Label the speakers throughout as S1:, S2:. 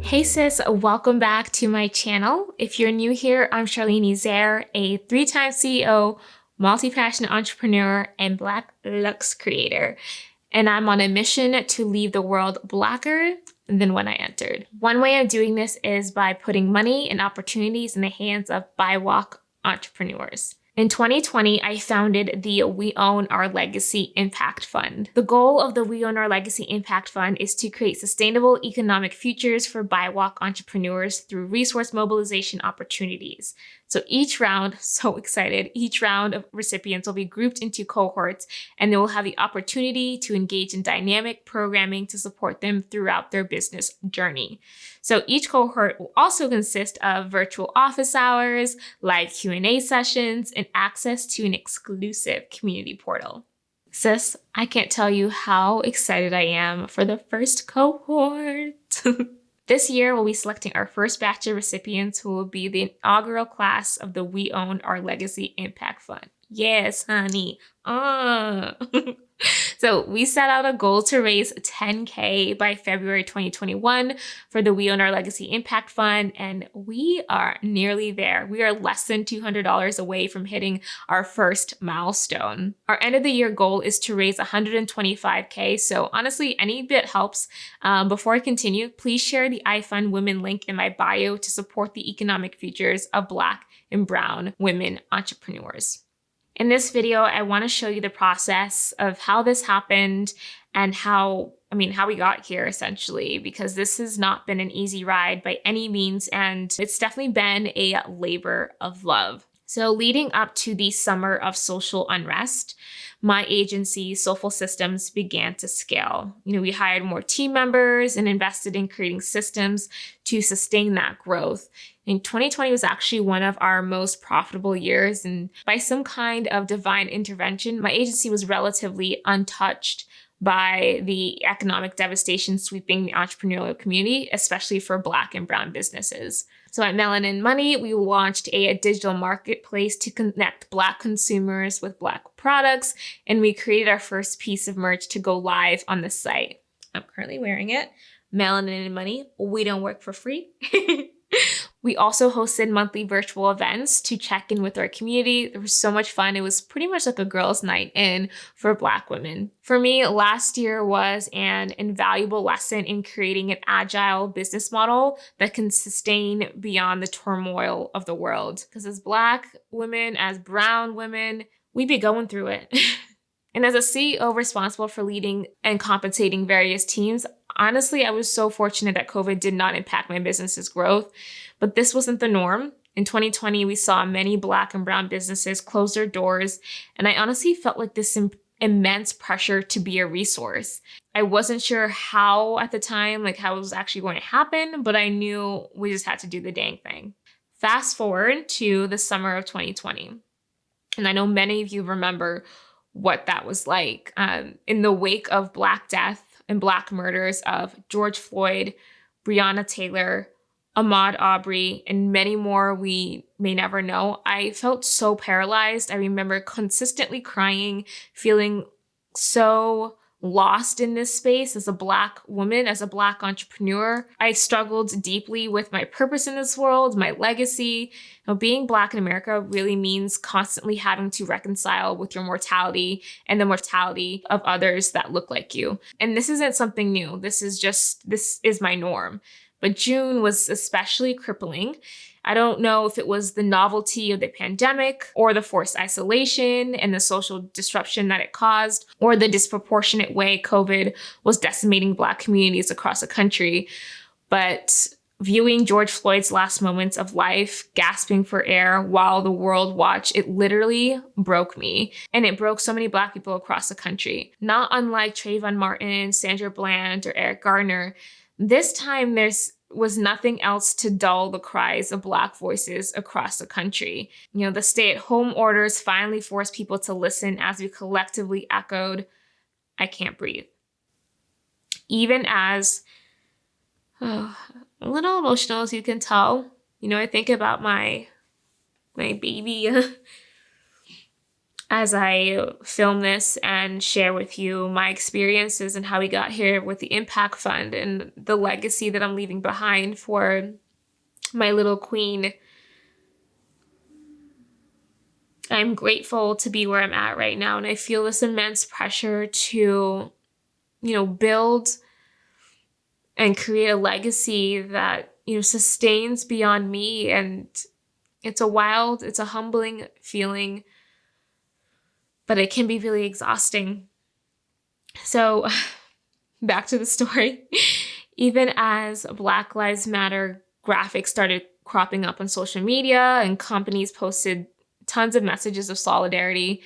S1: Hey sis, welcome back to my channel. If you're new here, I'm Charlene Izere, a 3-time CEO, multi-passionate entrepreneur, and Black Lux creator. And I'm on a mission to leave the world Blacker than when I entered. One way of doing this is by putting money and opportunities in the hands of BIWOC entrepreneurs. In 2020, I founded the We Own Our Legacy Impact Fund. The goal of the We Own Our Legacy Impact Fund is to create sustainable economic futures for BIWOC entrepreneurs through resource mobilization opportunities. So each round, so excited, each round of recipients will be grouped into cohorts, and they will have the opportunity to engage in dynamic programming to support them throughout their business journey. So each cohort will also consist of virtual office hours, live Q&A sessions, and access to an exclusive community portal. Sis, I can't tell you how excited I am for the first cohort. This year, we'll be selecting our first batch of recipients who will be the inaugural class of the We Own Our Legacy Impact Fund. Yes, honey. So we set out a goal to raise $10K by February 2021 for the We Own Our Legacy Impact Fund, and we are nearly there. We are less than $200 away from hitting our first milestone. Our end of the year goal is to raise $125K, so honestly, any bit helps. Before I continue, please share the iFund Women link in my bio to support the economic futures of Black and Brown women entrepreneurs. In this video, I want to show you the process of how this happened and how we got here essentially, because this has not been an easy ride by any means, and it's definitely been a labor of love. So leading up to the summer of social unrest, my agency, Soulful Systems, began to scale. We hired more team members and invested in creating systems to sustain that growth. And 2020 was actually one of our most profitable years. And by some kind of divine intervention, my agency was relatively untouched by the economic devastation sweeping the entrepreneurial community, especially for Black and Brown businesses. So at Melanin Money, we launched a digital marketplace to connect Black consumers with Black products, and we created our first piece of merch to go live on the site. I'm currently wearing it. Melanin Money, we don't work for free. We also hosted monthly virtual events to check in with our community. It was so much fun. It was pretty much like a girls' night in for Black women. For me, last year was an invaluable lesson in creating an agile business model that can sustain beyond the turmoil of the world. Because as Black women, as Brown women, we be going through it. And as a CEO responsible for leading and compensating various teams, honestly, I was so fortunate that COVID did not impact my business's growth, but this wasn't the norm. In 2020, we saw many Black and Brown businesses close their doors, and I honestly felt like this immense pressure to be a resource. I wasn't sure how at the time, how it was actually going to happen, but I knew we just had to do the dang thing. Fast forward to the summer of 2020, and I know many of you remember what that was like. In the wake of Black death and Black murders of George Floyd, Breonna Taylor, Ahmaud Arbery, and many more we may never know, I felt so paralyzed. I remember consistently crying, feeling so lost in this space as a Black woman, as a Black entrepreneur. I struggled deeply with my purpose in this world, my legacy. Being Black in America really means constantly having to reconcile with your mortality and the mortality of others that look like you. And this isn't something new. This is my norm. But June was especially crippling. I don't know if it was the novelty of the pandemic or the forced isolation and the social disruption that it caused, or the disproportionate way COVID was decimating Black communities across the country. But viewing George Floyd's last moments of life, gasping for air while the world watched, it literally broke me. And it broke so many Black people across the country. Not unlike Trayvon Martin, Sandra Bland, or Eric Garner, this time there was nothing else to dull the cries of Black voices across the country. The stay-at-home orders finally forced people to listen as we collectively echoed, "I can't breathe." Even as, a little emotional as you can tell, I think about my baby. as I film this and share with you my experiences and how we got here with the Impact Fund and the legacy that I'm leaving behind for my little queen. I'm grateful to be where I'm at right now, and I feel this immense pressure to, build and create a legacy that, sustains beyond me. And it's a humbling feeling, but it can be really exhausting. So back to the story. Even as Black Lives Matter graphics started cropping up on social media and companies posted tons of messages of solidarity,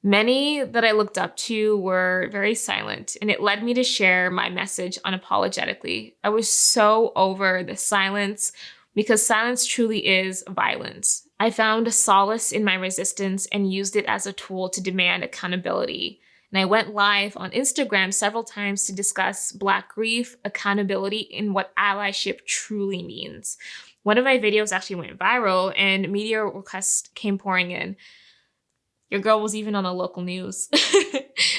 S1: many that I looked up to were very silent, and it led me to share my message unapologetically. I was so over the silence, because silence truly is violence. I found solace in my resistance and used it as a tool to demand accountability. And I went live on Instagram several times to discuss Black grief, accountability, and what allyship truly means. One of my videos actually went viral, and media requests came pouring in. Your girl was even on the local news,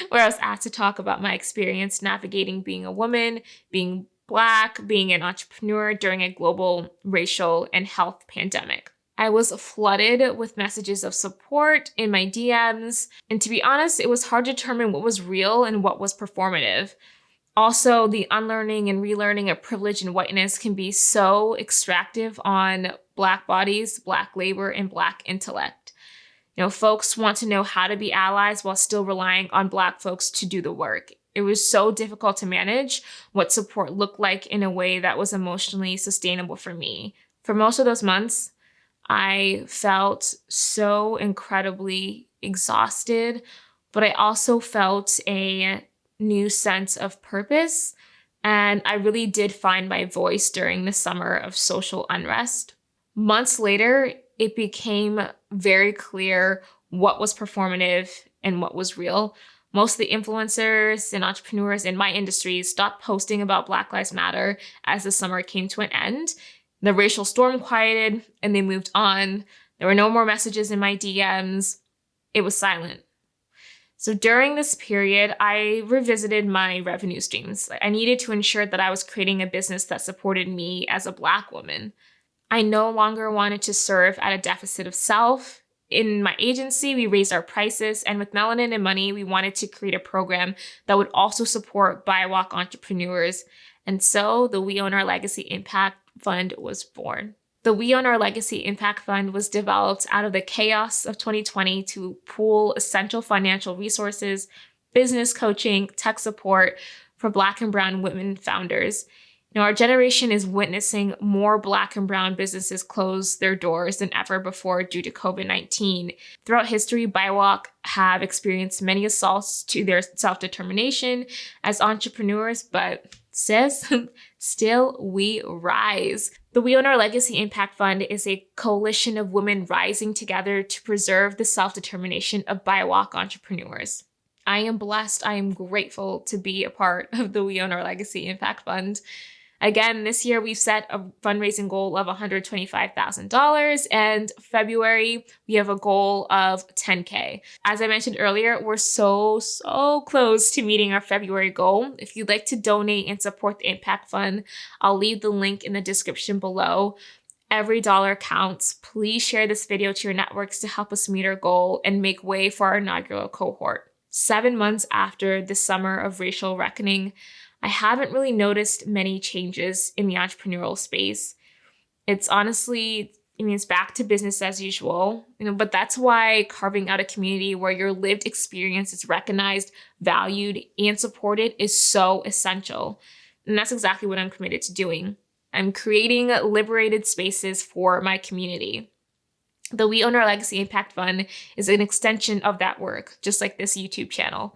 S1: where I was asked to talk about my experience navigating being a woman, being Black, being an entrepreneur during a global racial and health pandemic. I was flooded with messages of support in my DMs, and to be honest, it was hard to determine what was real and what was performative. Also, the unlearning and relearning of privilege and whiteness can be so extractive on Black bodies, Black labor, and Black intellect. Folks want to know how to be allies while still relying on Black folks to do the work. It was so difficult to manage what support looked like in a way that was emotionally sustainable for me. For most of those months, I felt so incredibly exhausted, but I also felt a new sense of purpose. And I really did find my voice during the summer of social unrest. Months later, it became very clear what was performative and what was real. Most of the influencers and entrepreneurs in my industry stopped posting about Black Lives Matter as the summer came to an end. The racial storm quieted and they moved on. There were no more messages in my DMs. It was silent. So during this period, I revisited my revenue streams. I needed to ensure that I was creating a business that supported me as a Black woman. I no longer wanted to serve at a deficit of self. In my agency, we raised our prices, and with Melanin and Money, we wanted to create a program that would also support BIWOC entrepreneurs. And so the We Own Our Legacy Impact Fund was born. The We Own Our Legacy Impact Fund was developed out of the chaos of 2020 to pool essential financial resources, business coaching, tech support for Black and Brown women founders. Our generation is witnessing more Black and Brown businesses close their doors than ever before due to COVID-19. Throughout history, BIWOC have experienced many assaults to their self-determination as entrepreneurs, but sis, still we rise. The We Own Our Legacy Impact Fund is a coalition of women rising together to preserve the self-determination of BIWOC entrepreneurs. I am blessed. I am grateful to be a part of the We Own Our Legacy Impact Fund. Again, this year we've set a fundraising goal of $125,000, and February we have a goal of $10K. As I mentioned earlier, we're so close to meeting our February goal. If you'd like to donate and support the Impact Fund, I'll leave the link in the description below. Every dollar counts. Please share this video to your networks to help us meet our goal and make way for our inaugural cohort. 7 months after the summer of racial reckoning, I haven't really noticed many changes in the entrepreneurial space. It's honestly, it's back to business as usual, but that's why carving out a community where your lived experience is recognized, valued, and supported is so essential. And that's exactly what I'm committed to doing. I'm creating liberated spaces for my community. The We Own Our Legacy Impact Fund is an extension of that work, just like this YouTube channel.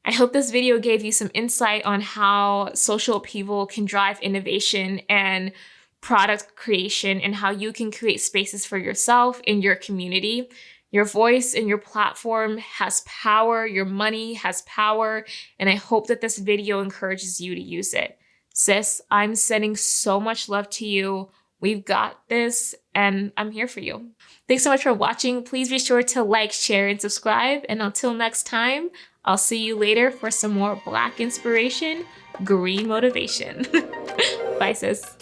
S1: I hope this video gave you some insight on how social upheaval can drive innovation and product creation, and how you can create spaces for yourself in your community. Your voice and your platform has power, your money has power, and I hope that this video encourages you to use it. Sis, I'm sending so much love to you. We've got this, and I'm here for you. Thanks so much for watching. Please be sure to like, share, and subscribe. And until next time, I'll see you later for some more Black inspiration, green motivation. Bye, sis.